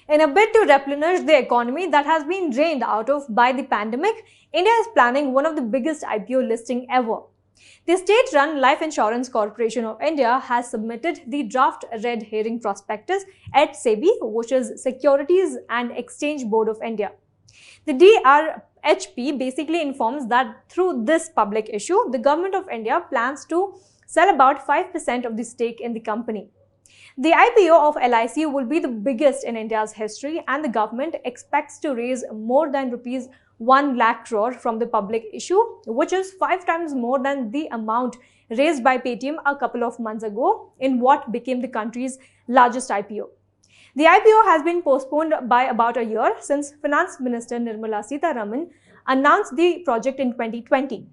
In a bid to replenish the economy that has been drained out of by the pandemic, India is planning one of the biggest IPO listing ever. The state-run Life Insurance Corporation of India has submitted the draft red herring prospectus at SEBI, which is Securities and Exchange Board of India. The DRHP basically informs that through this public issue, the Government of India plans to sell about 5% of the stake in the company. The IPO of LIC will be the biggest in India's history, and the government expects to raise more than rupees 1 lakh crore from the public issue, which is 5 times more than the amount raised by Paytm a couple of months ago in what became the country's largest IPO. The IPO has been postponed by about a year since Finance Minister Nirmala Sitharaman announced the project in 2020.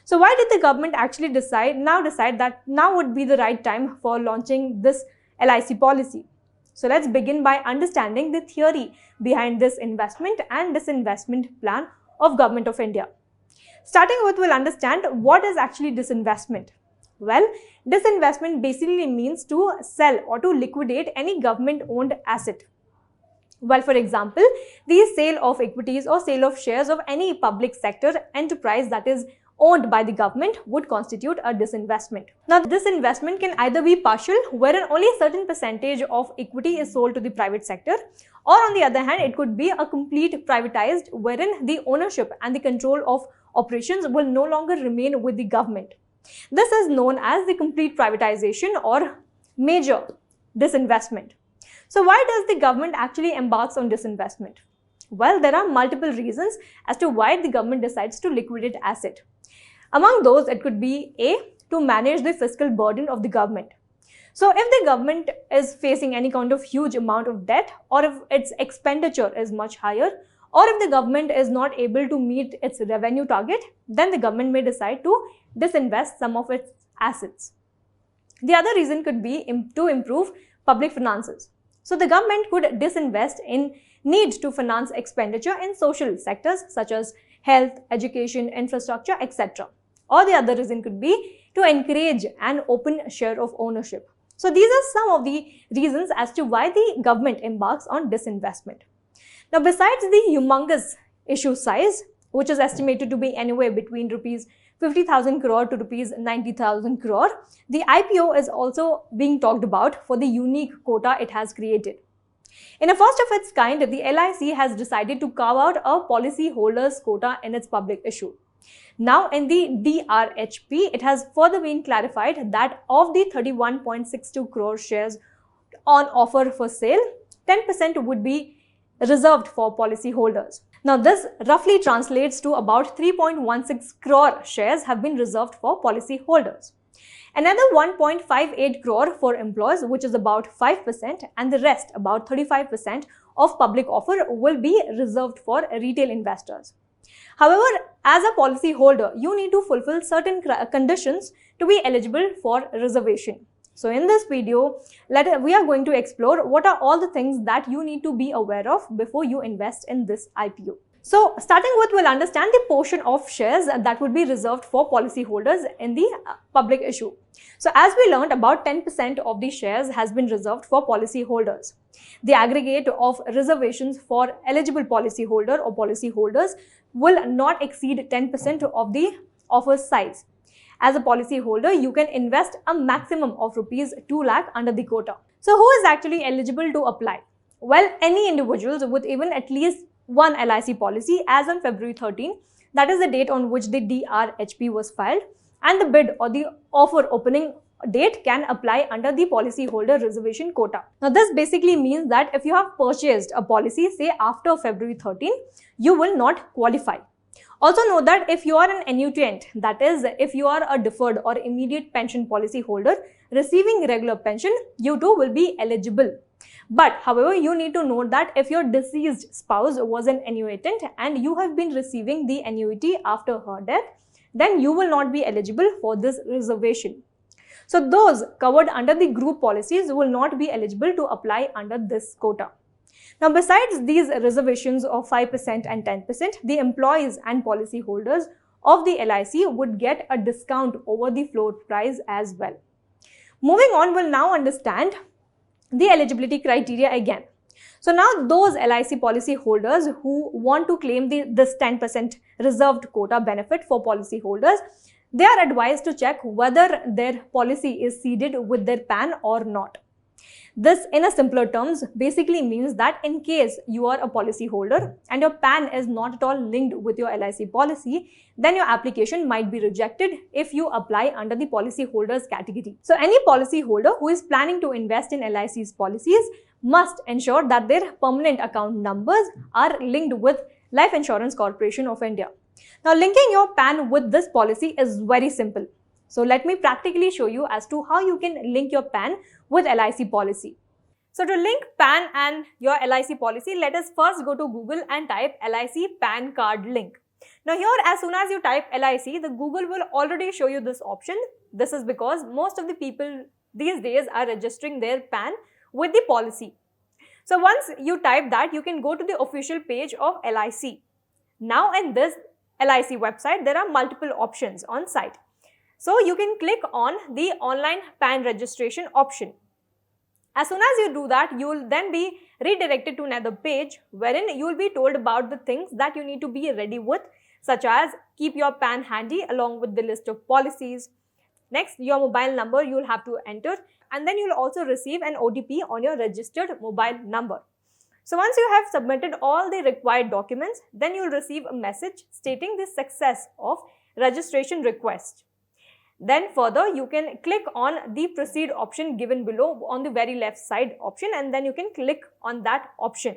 So why did the government actually decide that now would be the right time for launching this LIC policy? So let's begin by understanding the theory behind this investment and disinvestment plan of Government of India. Starting with, we'll understand what is actually disinvestment. Well, disinvestment basically means to sell or to liquidate any government-owned asset. Well, for example, the sale of equities or sale of shares of any public sector enterprise that is owned by the government would constitute a disinvestment. Now, this investment can either be partial, wherein only a certain percentage of equity is sold to the private sector, or on the other hand, it could be a complete privatized, wherein the ownership and the control of operations will no longer remain with the government. This is known as the complete privatization or major disinvestment. So why does the government actually embarks on disinvestment? Well, there are multiple reasons as to why the government decides to liquidate asset. Among those, it could be A, to manage the fiscal burden of the government. So if the government is facing any kind of huge amount of debt, or if its expenditure is much higher, or if the government is not able to meet its revenue target, then the government may decide to disinvest some of its assets. The other reason could be to improve public finances. So the government could disinvest in need to finance expenditure in social sectors such as health, education, infrastructure, etc. Or the other reason could be to encourage an open share of ownership. So these are some of the reasons as to why the government embarks on disinvestment. Now, besides the humongous issue size, which is estimated to be anywhere between rupees 50,000 crore to rupees 90,000 crore, the IPO is also being talked about for the unique quota it has created. In a first of its kind, the LIC has decided to carve out a policy holders quota in its public issue. Now, in the DRHP, it has further been clarified that of the 31.62 crore shares on offer for sale, 10% would be reserved for policy holders. Now, this roughly translates to about 3.16 crore shares have been reserved for policy holders. Another 1.58 crore for employees, which is about 5%, and the rest, about 35% of public offer, will be reserved for retail investors. However, as a policy holder, you need to fulfill certain conditions to be eligible for reservation. So in this video, we are going to explore what are all the things that you need to be aware of before you invest in this IPO. So starting with, we'll understand the portion of shares that would be reserved for policyholders in the public issue. So as we learned, about 10% of the shares has been reserved for policyholders. The aggregate of reservations for eligible policyholder or policyholders will not exceed 10% of the offer size. As a policyholder, you can invest a maximum of rupees 2 lakh under the quota. So who is actually eligible to apply? Well, any individuals with even at least one LIC policy as on February 13, that is the date on which the DRHP was filed, and the bid or the offer opening date can apply under the policyholder reservation quota. Now, this basically means that if you have purchased a policy, say after February 13, you will not qualify. Also note that if you are an annuitant, that is, if you are a deferred or immediate pension policy holder receiving regular pension, you too will be eligible. But however, you need to note that if your deceased spouse was an annuitant and you have been receiving the annuity after her death, then you will not be eligible for this reservation. So those covered under the group policies will not be eligible to apply under this quota. Now, besides these reservations of 5% and 10%, the employees and policy holders of the LIC would get a discount over the floor price as well. Moving on, we'll now understand the eligibility criteria again. So now those LIC policy holders who want to claim this 10% reserved quota benefit for policy holders, they are advised to check whether their policy is seeded with their PAN or not. This, in a simpler terms, basically means that in case you are a policy holder and your PAN is not at all linked with your LIC policy, then your application might be rejected if you apply under the policy holders category. So any policy holder who is planning to invest in LIC's policies must ensure that their permanent account numbers are linked with Life Insurance Corporation of India. Now, linking your PAN with this policy is very simple. So let me practically show you as to how you can link your PAN with LIC policy. So to link PAN and your LIC policy, let us first go to Google and type LIC PAN card link. Now here, as soon as you type LIC, the Google will already show you this option. This is because most of the people these days are registering their PAN with the policy. So once you type that, you can go to the official page of LIC. Now in this LIC website, there are multiple options on site. So you can click on the online PAN registration option. As soon as you do that, you will then be redirected to another page wherein you will be told about the things that you need to be ready with, such as keep your PAN handy along with the list of policies. Next, your mobile number you will have to enter, and then you will also receive an OTP on your registered mobile number. So once you have submitted all the required documents, then you will receive a message stating the success of registration request. Then further, you can click on the proceed option given below on the very left side option, and then you can click on that option.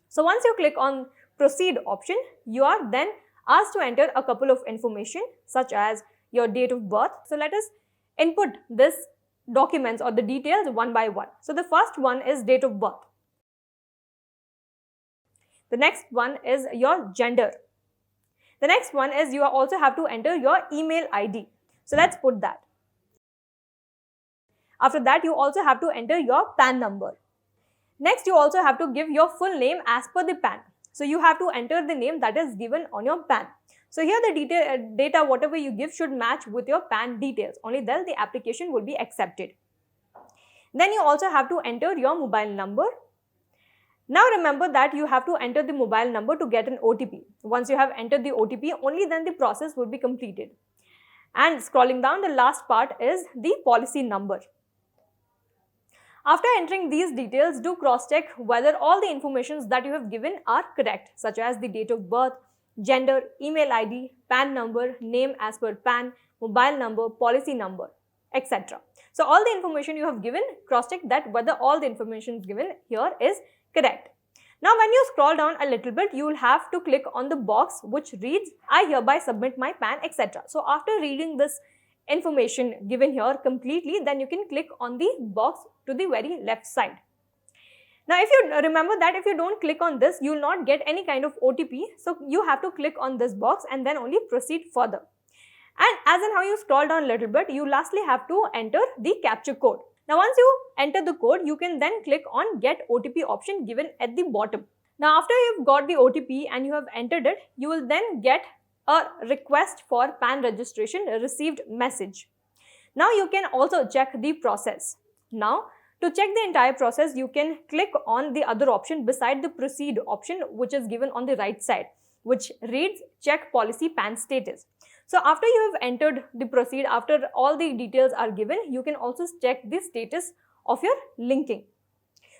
So once you click on proceed option, you are then asked to enter a couple of information such as your date of birth. So let us input this documents or the details one by one. So the first one is date of birth. The next one is your gender. The next one is you also have to enter your email ID. So let's put that. After that, you also have to enter your PAN number. Next, you also have to give your full name as per the PAN. So you have to enter the name that is given on your PAN. So here the data whatever you give should match with your PAN details. Only then the application will be accepted. Then you also have to enter your mobile number. Now remember that you have to enter the mobile number to get an OTP. Once you have entered the OTP, only then the process will be completed. And scrolling down, the last part is the policy number. After entering these details, do cross-check whether all the informations that you have given are correct, such as the date of birth, gender, email ID, PAN number, name as per PAN, mobile number, policy number, etc. So all the information you have given, cross-check that whether all the information given here is correct. Now when you scroll down a little bit, you will have to click on the box which reads, I hereby submit my PAN, etc. So after reading this information given here completely, then you can click on the box to the very left side. Now if you remember that if you don't click on this, you will not get any kind of OTP. So you have to click on this box and then only proceed further. And as in how you scroll down a little bit, you lastly have to enter the capture code. Now once you enter the code, you can then click on get OTP option given at the bottom. Now after you've got the OTP and you have entered it, you will then get a request for PAN registration received message. Now you can also check the process. Now to check the entire process, you can click on the other option beside the proceed option which is given on the right side, which reads check policy PAN status. So after you have entered the proceed, after all the details are given, you can also check the status of your linking.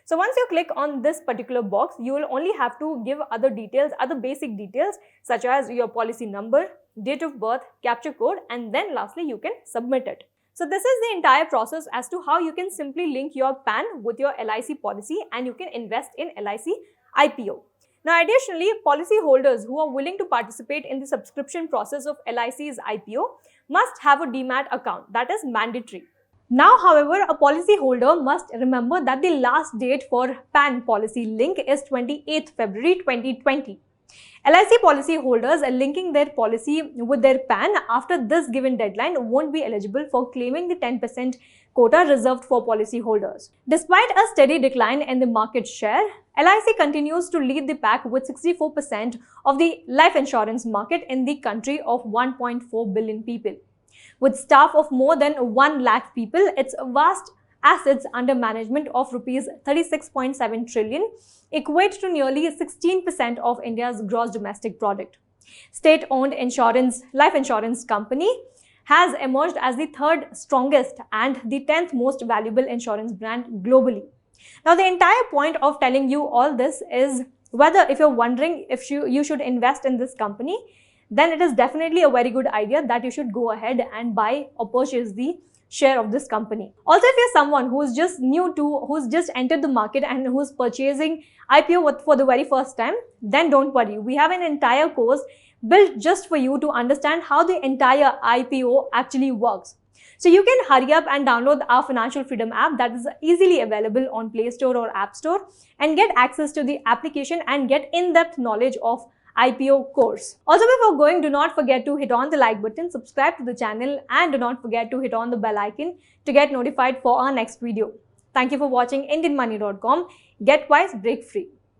So once you click on this particular box, you will only have to give other details, other basic details such as your policy number, date of birth, capture code, and then lastly you can submit it. So this is the entire process as to how you can simply link your PAN with your LIC policy and you can invest in LIC IPO. Now additionally, policy holders who are willing to participate in the subscription process of LIC's IPO must have a Demat account. That is mandatory. Now, however, a policy holder must remember that the last date for PAN policy link is 28th February 2020. LIC policy holders linking their policy with their PAN after this given deadline won't be eligible for claiming the 10% quota reserved for policy holders. Despite a steady decline in the market share, LIC continues to lead the pack with 64% of the life insurance market in the country of 1.4 billion people. With staff of more than 1 lakh people, its vast assets under management of rupees 36.7 trillion, equate to nearly 16% of India's gross domestic product. State-owned life insurance company has emerged as the third strongest and the 10th most valuable insurance brand globally. Now, the entire point of telling you all this is whether if you're wondering if you should invest in this company, then it is definitely a very good idea that you should go ahead and buy or purchase the share of this company. Also, if you're someone who's just entered the market and who's purchasing IPO for the very first time, then don't worry. We have an entire course built just for you to understand how the entire IPO actually works. So you can hurry up and download our Financial Freedom app that is easily available on Play Store or App Store and get access to the application and get in-depth knowledge of IPO course. Also, before going, do not forget to hit on the like button, subscribe to the channel, and do not forget to hit on the bell icon to get notified for our next video. Thank you for watching IndianMoney.com. Get wise, break free.